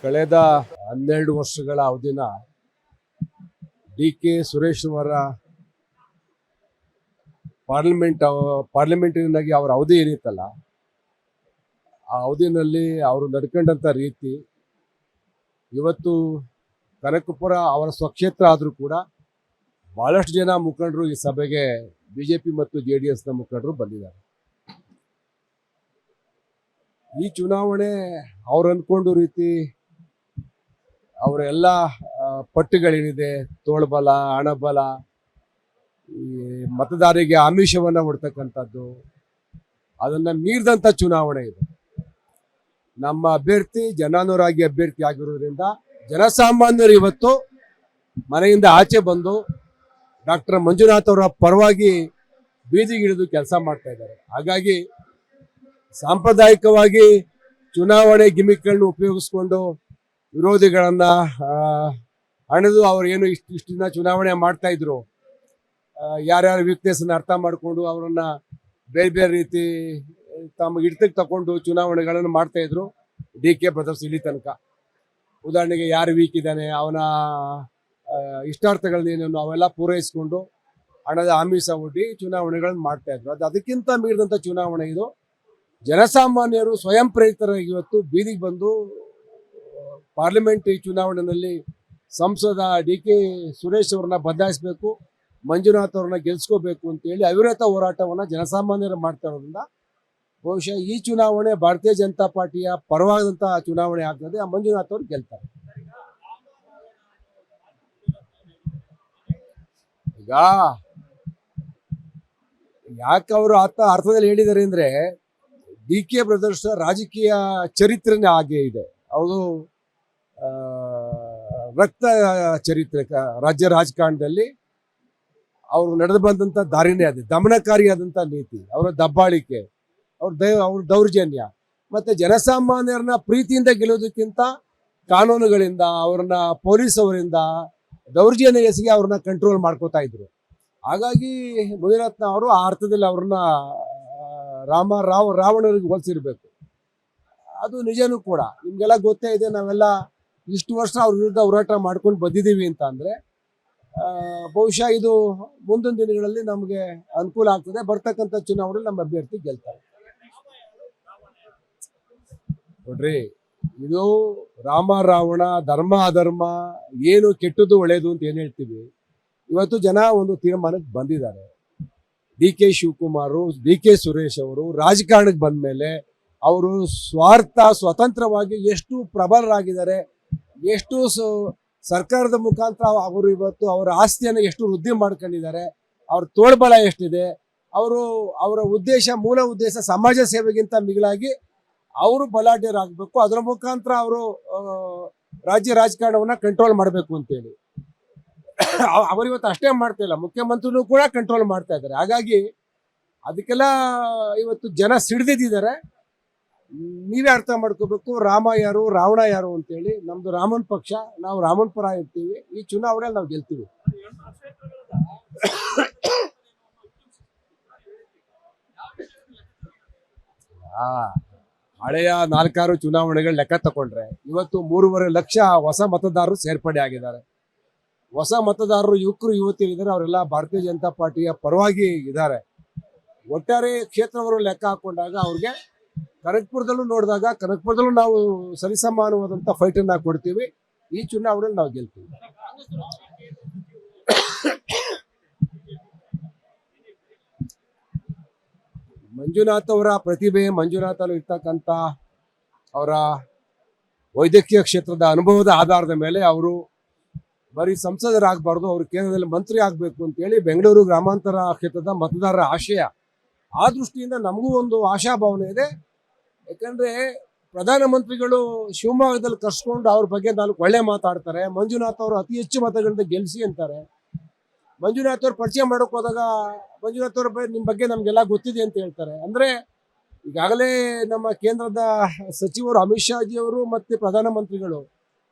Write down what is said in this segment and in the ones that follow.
ಕಳೆದ 12 ವರ್ಷಗಳ ಅವಧಿನ ಡಿ.ಕೆ. ಸುರೇಶ್ ಅವರ ಪಾರ್ಲಿಮೆಂಟರಿನಾಗಿ ಅವರ ಅವಧಿ ಏನಿತ್ತಲ್ಲ, ಆ ಅವಧಿನಲ್ಲಿ ಅವರು ನಡ್ಕೊಂಡಂಥ ರೀತಿ ಇವತ್ತು ಕನಕಪುರ ಅವರ ಸ್ವಕ್ಷೇತ್ರ ಆದರೂ ಕೂಡ ಬಹಳಷ್ಟು ಜನ ಮುಖಂಡರು ಈ ಸಭೆಗೆ ಬಿಜೆಪಿ ಮತ್ತು JDSನ ಮುಖಂಡರು ಬಂದಿದ್ದಾರೆ. ಈ ಚುನಾವಣೆ ಅವ್ರು ಅಂದ್ಕೊಂಡು ರೀತಿ ಅವರೆಲ್ಲ ಪಟ್ಟುಗಳೇನಿದೆ, ತೋಳ್ಬಲ, ಹಣಬಲ, ಈ ಮತದಾರರಿಗೆ ಆಮಿಷವನ್ನು ಹೊಡ್ತಕ್ಕಂಥದ್ದು, ಅದನ್ನು ಮೀರಿದಂಥ ಚುನಾವಣೆ ಇದು. ನಮ್ಮ ಅಭ್ಯರ್ಥಿ ಜನಾನುರಾಗಿ ಅಭ್ಯರ್ಥಿ ಆಗಿರೋದ್ರಿಂದ ಜನಸಾಮಾನ್ಯರು ಇವತ್ತು ಮನೆಯಿಂದ ಆಚೆ ಬಂದು ಡಾಕ್ಟರ್ ಮಂಜುನಾಥ್ ಅವರ ಪರವಾಗಿ ಬೀದಿಗಿಳಿದು ಕೆಲಸ ಮಾಡ್ತಾ ಇದ್ದಾರೆ. ಹಾಗಾಗಿ ಸಾಂಪ್ರದಾಯಿಕವಾಗಿ ಚುನಾವಣೆ ಗಿಮಿಕ್ಗಳನ್ನ ಉಪಯೋಗಿಸ್ಕೊಂಡು ವಿರೋಧಿಗಳನ್ನ ಹಣದು ಅವ್ರು ಏನು ಇಷ್ಟು ದಿನ ಚುನಾವಣೆ ಮಾಡ್ತಾ ಇದ್ರು, ಯಾರ್ಯಾರ ವೀಕ್ನೆಸ್ನ ಅರ್ಥ ಮಾಡಿಕೊಂಡು ಅವರನ್ನ ಬೇರೆ ಬೇರೆ ರೀತಿ ತಮ್ಮ ಹಿಡಿತಕ್ಕೆ ತಗೊಂಡು ಚುನಾವಣೆಗಳನ್ನು ಮಾಡ್ತಾ ಇದ್ರು. ಡಿ.ಕೆ. ಬ್ರದರ್ಸ್ ಇಲ್ಲಿ ತನಕ ಉದಾಹರಣೆಗೆ ಯಾರು ವೀಕ್ ಇದ್ದಾನೆ, ಅವನ ಇಷ್ಟಾರ್ಥಗಳನ್ನೇನು ಅವೆಲ್ಲ ಪೂರೈಸ್ಕೊಂಡು ಹಣದ ಆಮಿಷ ಒಡ್ಡಿ ಚುನಾವಣೆಗಳನ್ನು ಮಾಡ್ತಾ ಇದ್ರು. ಅದಕ್ಕಿಂತ ಮೀರಿದಂಥ ಚುನಾವಣೆ ಇದು. ಜನಸಾಮಾನ್ಯರು ಸ್ವಯಂ ಪ್ರೇರಿತರಾಗಿ ಇವತ್ತು ಬೀದಿಗೆ ಬಂದು ಪಾರ್ಲಿಮೆಂಟರಿ ಚುನಾವಣೆಯಲ್ಲಿ ಸಂಸದ ಡಿ.ಕೆ. ಸುರೇಶ್ ಅವ್ರನ್ನ ಬದಲಾಯಿಸಬೇಕು, ಮಂಜುನಾಥ್ ಅವ್ರನ್ನ ಗೆಲ್ಸ್ಕೋಬೇಕು ಅಂತೇಳಿ ಅವಿರತ ಹೋರಾಟವನ್ನು ಜನಸಾಮಾನ್ಯರು ಮಾಡ್ತಾ ಇರೋದ್ರಿಂದ ಬಹುಶಃ ಈ ಚುನಾವಣೆ ಭಾರತೀಯ ಜನತಾ ಪಾರ್ಟಿಯ ಪರವಾದಂತಹ ಚುನಾವಣೆ ಆಗ್ತದೆ. ಆ ಮಂಜುನಾಥ್ ಅವರು ಗೆಲ್ತಾರೆ. ಈಗ ಯಾಕೆ ಅವರು ಅರ್ಥದಲ್ಲಿ ಹೇಳಿದ್ದಾರೆ ಅಂದ್ರೆ, ಡಿ.ಕೆ. ಬ್ರದರ್ಸ್ ರಾಜಕೀಯ ಚರಿತ್ರೆನೇ ಹಾಗೆ ಇದೆ. ಅವರು ರಕ್ತ ಚರಿತ್ರೆ, ರಾಜ್ಯ ರಾಜಕಾರಣದಲ್ಲಿ ಅವರು ನಡೆದು ಬಂದಂಥ ದಾರಿನೇ ಅದೇ ದಮನಕಾರಿಯಾದಂಥ ನೀತಿ, ಅವರ ದಬ್ಬಾಳಿಕೆ, ಅವ್ರ ದೌರ್ಜನ್ಯ, ಮತ್ತೆ ಜನಸಾಮಾನ್ಯರನ್ನ ಪ್ರೀತಿಯಿಂದ ಗೆಲ್ಲೋದಕ್ಕಿಂತ ಕಾನೂನುಗಳಿಂದ, ಅವ್ರನ್ನ ಪೊಲೀಸ್ ಅವರಿಂದ ದೌರ್ಜನ್ಯ ಎಸಗಿ ಅವ್ರನ್ನ ಕಂಟ್ರೋಲ್ ಮಾಡ್ಕೋತಾ ಇದ್ರು. ಹಾಗಾಗಿ ಮುನಿರತ್ನ ಅವರು ಆ ಅರ್ಥದಲ್ಲಿ ಅವ್ರನ್ನ ರಾವಣರಿಗೆ ಹೋಲಿಸಿರ್ಬೇಕು. ಅದು ನಿಜನೂ ಕೂಡ. ನಿಮ್ಗೆಲ್ಲ ಗೊತ್ತೇ ಇದೆ, ನಾವೆಲ್ಲ ಇಷ್ಟು ವರ್ಷ ಅವ್ರ ವಿರುದ್ಧ ಹೋರಾಟ ಮಾಡ್ಕೊಂಡು ಬಂದಿದ್ದೀವಿ ಅಂತ ಅಂದ್ರೆ ಬಹುಶಃ ಇದು ಮುಂದಿನ ದಿನಗಳಲ್ಲಿ ನಮಗೆ ಅನುಕೂಲ ಆಗ್ತದೆ. ಬರ್ತಕ್ಕಂಥ ಚುನಾವಣೆಯಲ್ಲಿ ನಮ್ಮ ಅಭ್ಯರ್ಥಿ ಗೆಲ್ತಾರೆ. ನೋಡ್ರಿ, ಇದು ರಾಮ ರಾವಣ, ಧರ್ಮ ಅಧರ್ಮ, ಏನು ಕೆಟ್ಟದ್ದು ಒಳ್ಳೇದು ಅಂತ ಏನ್ ಹೇಳ್ತೀವಿ, ಇವತ್ತು ಜನ ಒಂದು ತೀರ್ಮಾನಕ್ಕೆ ಬಂದಿದ್ದಾರೆ. ಡಿ.ಕೆ. ಶಿವಕುಮಾರ್, ಡಿ.ಕೆ. ಸುರೇಶ್ ಅವರು ರಾಜಕಾರಣಕ್ಕೆ ಬಂದ ಮೇಲೆ ಅವರು ಸ್ವತಂತ್ರವಾಗಿ ಎಷ್ಟು ಪ್ರಬಲರಾಗಿದ್ದಾರೆ, ಎಷ್ಟು ಸರ್ಕಾರದ ಮುಖಾಂತರ ಅವರು ಇವತ್ತು ಅವರ ಆಸ್ತಿಯನ್ನು ಎಷ್ಟು ವೃದ್ಧಿ ಮಾಡ್ಕೊಂಡಿದ್ದಾರೆ, ಅವ್ರ ತೋಳ್ಬಲ ಎಷ್ಟಿದೆ, ಅವರ ಮೂಲ ಉದ್ದೇಶ ಸಮಾಜ ಸೇವೆಗಿಂತ ಮಿಗಿಲಾಗಿ ಅವರು ಬಲಾಢ್ಯರಾಗಬೇಕು, ಅದರ ಮುಖಾಂತರ ಅವರು ರಾಜ್ಯ ರಾಜಕಾರಣವನ್ನ ಕಂಟ್ರೋಲ್ ಮಾಡಬೇಕು ಅಂತೇಳಿ ಅವರು ಇವತ್ತು ಅಷ್ಟೇ ಮಾಡ್ತಾ ಇಲ್ಲ, ಮುಖ್ಯಮಂತ್ರಿನೂ ಕೂಡ ಕಂಟ್ರೋಲ್ ಮಾಡ್ತಾ ಇದ್ದಾರೆ. ಹಾಗಾಗಿ ಅದಕ್ಕೆಲ್ಲ ಇವತ್ತು ಜನ ಸಿಡಿದಿದ್ದಾರೆ. ನೀವೇ ಅರ್ಥ ಮಾಡ್ಕೋಬೇಕು, ರಾಮ ಯಾರು ರಾವಣ ಯಾರು ಅಂತೇಳಿ. ನಮ್ದು ರಾಮನ್ ಪಕ್ಷ, ನಾವು ರಾಮನ್ ಪರ ಇರ್ತೀವಿ. ಈ ಚುನಾವಣೆಯಲ್ಲಿ ನಾವು ಗೆಲ್ತೀವಿ. ಹಳೆಯ 4-6 ಚುನಾವಣೆಗಳ ಲೆಕ್ಕ ತಗೊಂಡ್ರೆ ಇವತ್ತು 3.5 ಲಕ್ಷ ಹೊಸ ಮತದಾರರು ಸೇರ್ಪಡೆ ಆಗಿದ್ದಾರೆ. ಹೊಸ ಮತದಾರರು ಯುವಕರು ಯುವತಿಯರಿದ್ದಾರೆ, ಅವರೆಲ್ಲ ಭಾರತೀಯ ಜನತಾ ಪಾರ್ಟಿಯ ಪರವಾಗಿ ಇದ್ದಾರೆ. ಒಟ್ಟಾರೆ ಕ್ಷೇತ್ರವರು ಲೆಕ್ಕ ಹಾಕೊಂಡಾಗ ಅವ್ರಿಗೆ ಕನಕಪುರದಲ್ಲೂ ನೋಡಿದಾಗ ಕನಕಪುರದಲ್ಲೂ ನಾವು ಸರಿಸಮಾನವಾದಂಥ ಫೈಟನ್ನು ಕೊಡ್ತೀವಿ. ಈ ಚುನಾವಣೆಯಲ್ಲಿ ನಾವು ಗೆಲ್ತೀವಿ. ಮಂಜುನಾಥ್ ಅವರ ಪ್ರತಿಭೆ, ಮಂಜುನಾಥ್ ಅಲ್ಲಿ ಇರ್ತಕ್ಕಂಥ ಅವರ ವೈದ್ಯಕೀಯ ಕ್ಷೇತ್ರದ ಅನುಭವದ ಆಧಾರದ ಮೇಲೆ ಅವರು ಬರೀ ಸಂಸದರಾಗಬಾರ್ದು, ಅವರು ಕೇಂದ್ರದಲ್ಲಿ ಮಂತ್ರಿ ಆಗಬೇಕು ಅಂತೇಳಿ ಬೆಂಗಳೂರು ಗ್ರಾಮಾಂತರ ಕ್ಷೇತ್ರದ ಮತದಾರರ ಆಶಯ. ಆ ದೃಷ್ಟಿಯಿಂದ ನಮಗೂ ಒಂದು ಆಶಾಭಾವನೆ ಇದೆ. ಯಾಕಂದ್ರೆ ಪ್ರಧಾನಮಂತ್ರಿಗಳು ಶಿವಮೊಗ್ಗದಲ್ಲಿ ಕರ್ಸ್ಕೊಂಡು ಅವ್ರ ಬಗ್ಗೆ 4 ಒಳ್ಳೆ ಮಾತಾಡ್ತಾರೆ. ಮಂಜುನಾಥ್ ಅವರು ಅತಿ ಹೆಚ್ಚು ಮತಗಳಿಂದ ಗೆಲ್ಸಿ ಅಂತಾರೆ. ಮಂಜುನಾಥ್ ಅವ್ರು ಪರಿಚಯ ಮಾಡೋಕೆ ಹೋದಾಗ ಮಂಜುನಾಥ್ ಅವ್ರ ನಿಮ್ಮ ಬಗ್ಗೆ ನಮ್ಗೆಲ್ಲ ಗೊತ್ತಿದೆ ಅಂತ ಹೇಳ್ತಾರೆ. ಅಂದ್ರೆ ಈಗಾಗಲೇ ನಮ್ಮ ಕೇಂದ್ರದ ಸಚಿವರು ಅಮಿತ್ ಶಾಜಿ ಅವರು ಮತ್ತೆ ಪ್ರಧಾನಮಂತ್ರಿಗಳು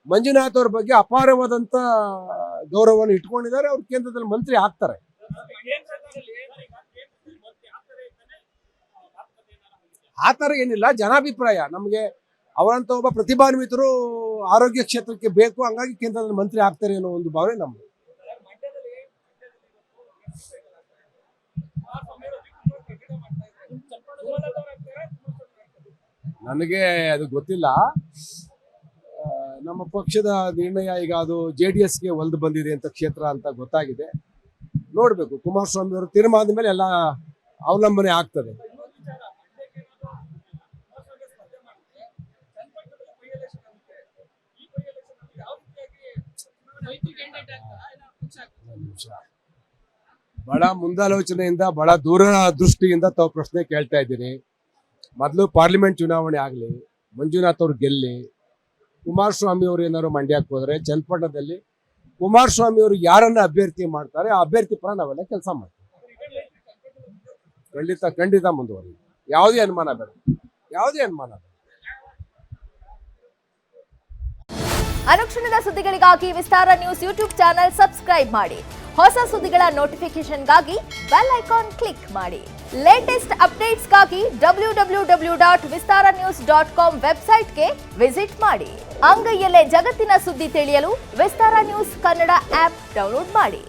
ಮಂಜುನಾಥ್ ಅವ್ರ ಬಗ್ಗೆ ಅಪಾರವಾದಂತ ಗೌರವವನ್ನು ಇಟ್ಕೊಂಡಿದ್ದಾರೆ. ಅವ್ರು ಕೇಂದ್ರದಲ್ಲಿ ಮಂತ್ರಿ ಆಗ್ತಾರೆ. ಆ ಥರ ಏನಿಲ್ಲ, ಜನಾಭಿಪ್ರಾಯ. ನಮಗೆ ಅವರಂತ ಒಬ್ಬ ಪ್ರತಿಭಾನ್ವಿತರು ಆರೋಗ್ಯ ಕ್ಷೇತ್ರಕ್ಕೆ ಬೇಕು, ಹಂಗಾಗಿ ಕೇಂದ್ರದ ಮಂತ್ರಿ ಆಗ್ತಾರೆ ಅನ್ನೋ ಒಂದು ಭಾವನೆ ನಮ್ದು. ನನಗೆ ಅದು ಗೊತ್ತಿಲ್ಲ. ನಮ್ಮ ಪಕ್ಷದ ನಿರ್ಣಯ ಈಗ ಅದು JDSಗೆ ಒಲ್ದು ಬಂದಿದೆ ಅಂತ ಕ್ಷೇತ್ರ ಅಂತ ಗೊತ್ತಾಗಿದೆ. ನೋಡ್ಬೇಕು, ಕುಮಾರಸ್ವಾಮಿ ಅವರು ತೀರ್ಮಾನದ ಮೇಲೆ ಎಲ್ಲ ಅವಲಂಬನೆ ಆಗ್ತದೆ. ಬಹಳ ಮುಂದಾಲೋಚನೆಯಿಂದ, ಬಹಳ ದೂರದೃಷ್ಟಿಯಿಂದ ತಾವು ಪ್ರಶ್ನೆ ಕೇಳ್ತಾ ಇದ್ದೀರಿ. ಮೊದಲು ಪಾರ್ಲಿಮೆಂಟ್ ಚುನಾವಣೆ ಆಗಲಿ, ಮಂಜುನಾಥ್ ಅವ್ರು ಗೆಲ್ಲಿ, ಕುಮಾರಸ್ವಾಮಿ ಅವರು ಏನಾದ್ರು ಮಂಡ್ಯಕ್ಕೆ ಹೋದ್ರೆ ಚನ್ನಪಟ್ಟಣದಲ್ಲಿ ಕುಮಾರಸ್ವಾಮಿ ಅವರು ಯಾರನ್ನ ಅಭ್ಯರ್ಥಿ ಮಾಡ್ತಾರೆ ಆ ಅಭ್ಯರ್ಥಿ ಪರ ನಾವೆಲ್ಲ ಕೆಲಸ ಮಾಡ್ತೀವಿ. ಖಂಡಿತ ಮುಂದುವರಿ, ಯಾವುದೇ ಅನುಮಾನ ಬೇಡ. ಅನುಕ್ಷಣದ ಸುದ್ದಿಗಳಿಗಾಗಿ ವಿಸ್ತಾರ ನ್ಯೂಸ್ ಯೂಟ್ಯೂಬ್ ಚಾನೆಲ್ ಸಬ್ಸ್ಕ್ರೈಬ್ ಮಾಡಿ. ಹೊಸ ಸುದ್ದಿಗಳ ನೋಟಿಫಿಕೇಶನ್ಗಾಗಿ ಬೆಲ್ ಐಕಾನ್ ಕ್ಲಿಕ್ ಮಾಡಿ. ಲೇಟೆಸ್ಟ್ ಅಪ್ಡೇಟ್ಸ್ಗಾಗಿ www.vistaranews.com ವೆಬ್ಸೈಟ್ಗೆ ವಿಸಿಟ್ ಮಾಡಿ. ಅಂಗೈಯಲ್ಲೇ ಜಗತ್ತಿನ ಸುದ್ದಿ ತಿಳಿಯಲು ವಿಸ್ತಾರ ನ್ಯೂಸ್ ಕನ್ನಡ ಆಪ್ ಡೌನ್ಲೋಡ್ ಮಾಡಿ.